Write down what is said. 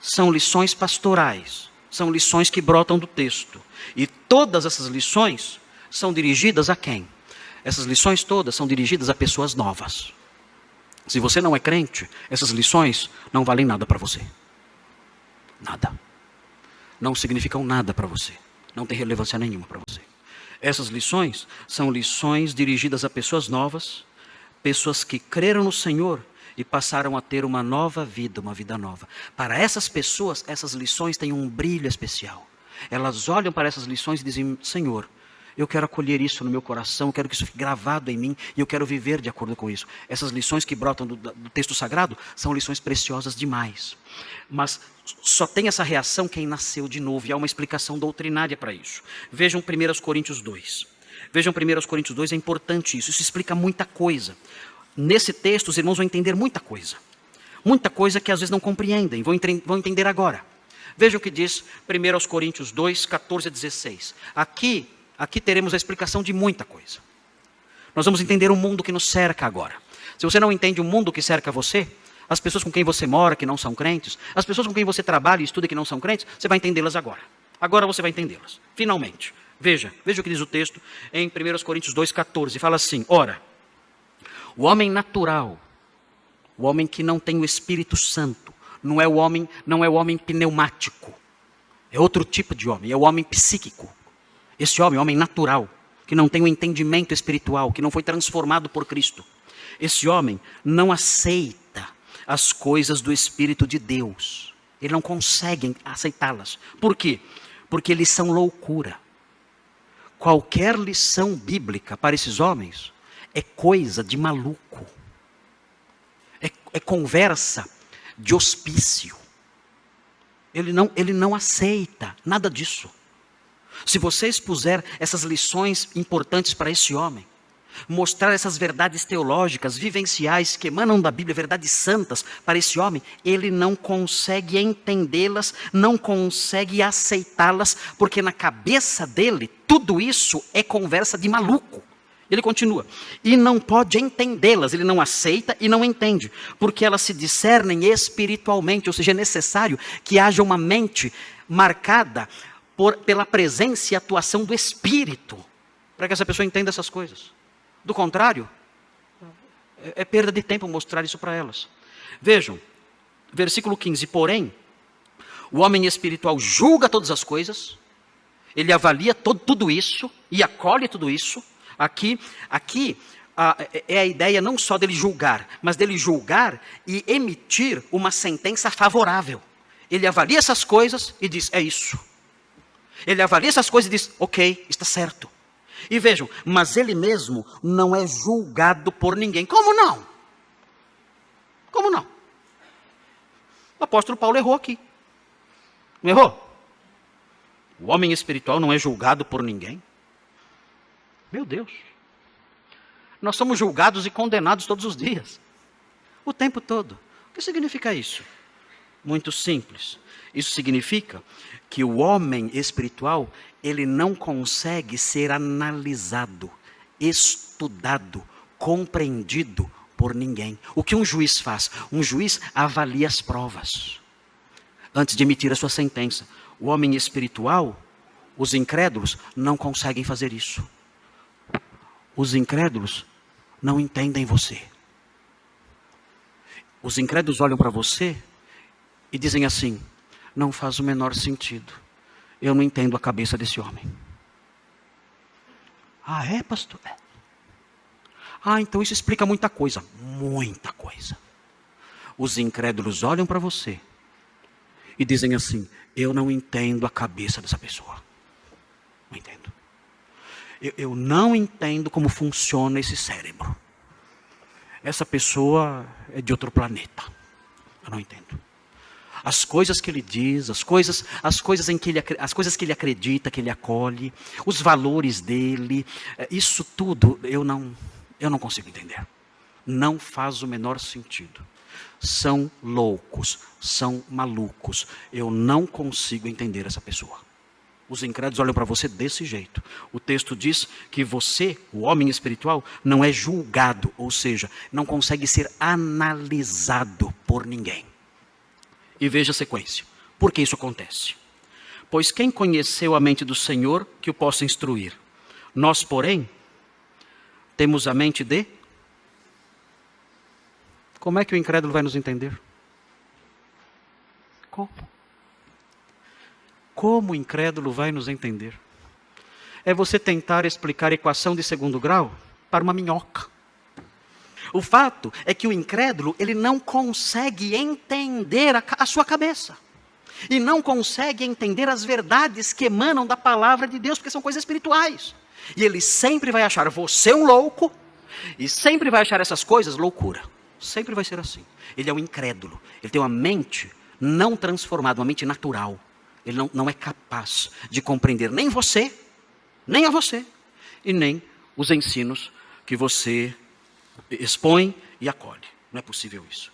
são lições pastorais, são lições que brotam do texto. E todas essas lições são dirigidas a quem? Essas lições todas são dirigidas a pessoas novas. Se você não é crente, essas lições não valem nada para você. Nada. Não significam nada para você. Não tem relevância nenhuma para você. Essas lições são lições dirigidas a pessoas novas, pessoas que creram no Senhor e passaram a ter uma nova vida, uma vida nova. Para essas pessoas, essas lições têm um brilho especial. Elas olham para essas lições e dizem: Senhor, eu quero acolher isso no meu coração, eu quero que isso fique gravado em mim e eu quero viver de acordo com isso. Essas lições que brotam do texto sagrado são lições preciosas demais. Mas só tem essa reação quem nasceu de novo, e há uma explicação doutrinária para isso. Vejam 1 Coríntios 2. Vejam 1 Coríntios 2, é importante isso. Isso explica muita coisa. Nesse texto os irmãos vão entender muita coisa. Muita coisa que às vezes não compreendem, vão entender agora. Vejam o que diz 1 Coríntios 2, 14 a 16. Aqui teremos a explicação de muita coisa. Nós vamos entender o mundo que nos cerca agora. Se você não entende o mundo que cerca você, as pessoas com quem você mora que não são crentes, as pessoas com quem você trabalha e estuda que não são crentes, você vai entendê-las agora. Agora você vai entendê-las, finalmente. Veja o que diz o texto em 1 Coríntios 2, 14. Fala assim: ora, o homem natural, o homem que não tem o Espírito Santo, não é o homem pneumático, é outro tipo de homem, é o homem psíquico. Esse homem, o homem natural, que não tem o entendimento espiritual, que não foi transformado por Cristo. Esse homem não aceita as coisas do Espírito de Deus. Ele não consegue aceitá-las. Por quê? Porque eles são loucura. Qualquer lição bíblica para esses homens é coisa de maluco. É conversa de hospício. Ele não aceita nada disso. Se você expuser essas lições importantes para esse homem, mostrar essas verdades teológicas, vivenciais, que emanam da Bíblia, verdades santas para esse homem, ele não consegue entendê-las, não consegue aceitá-las, porque na cabeça dele, tudo isso é conversa de maluco. Ele continua, e não pode entendê-las, ele não aceita e não entende, porque elas se discernem espiritualmente, ou seja, é necessário que haja uma mente marcada pela presença e atuação do Espírito, para que essa pessoa entenda essas coisas. Do contrário, é perda de tempo mostrar isso para elas. Vejam, versículo 15, porém, o homem espiritual julga todas as coisas, ele avalia tudo isso e acolhe tudo isso. Aqui é a ideia não só dele julgar, mas dele julgar e emitir uma sentença favorável. Ele avalia essas coisas e diz, é isso. Ele avalia essas coisas e diz, ok, está certo. E vejam, mas ele mesmo não é julgado por ninguém. Como não? Como não? O apóstolo Paulo errou aqui. Não errou? O homem espiritual não é julgado por ninguém. Meu Deus. Nós somos julgados e condenados todos os dias. O tempo todo. O que significa isso? Muito simples. Isso significa que o homem espiritual, ele não consegue ser analisado, estudado, compreendido por ninguém. O que um juiz faz? Um juiz avalia as provas antes de emitir a sua sentença. O homem espiritual, os incrédulos, não conseguem fazer isso. Os incrédulos não entendem você. Os incrédulos olham para você e dizem assim, não faz o menor sentido. Eu não entendo a cabeça desse homem. Ah, é, pastor? É. Ah, então isso explica muita coisa. Muita coisa. Os incrédulos olham para você e dizem assim, eu não entendo a cabeça dessa pessoa. Não entendo. Eu não entendo como funciona esse cérebro. Essa pessoa é de outro planeta. Eu não entendo. As coisas que ele diz, as coisas que ele acredita, que ele acolhe, os valores dele, isso tudo eu não consigo entender. Não faz o menor sentido. São loucos, são malucos. Eu não consigo entender essa pessoa. Os incrédulos olham para você desse jeito. O texto diz que você, o homem espiritual, não é julgado, ou seja, não consegue ser analisado por ninguém. E veja a sequência. Por que isso acontece? Pois quem conheceu a mente do Senhor que o possa instruir? Nós, porém, temos a mente de... Como é que o incrédulo vai nos entender? Como? Como o incrédulo vai nos entender? É você tentar explicar a equação de segundo grau para uma minhoca. O fato é que o incrédulo, ele não consegue entender a sua cabeça. E não consegue entender as verdades que emanam da palavra de Deus, porque são coisas espirituais. E ele sempre vai achar você um louco, e sempre vai achar essas coisas loucura. Sempre vai ser assim. Ele é um incrédulo. Ele tem uma mente não transformada, uma mente natural. Ele não é capaz de compreender nem você, nem a você, e nem os ensinos que você expõe e acolhe. Não é possível isso.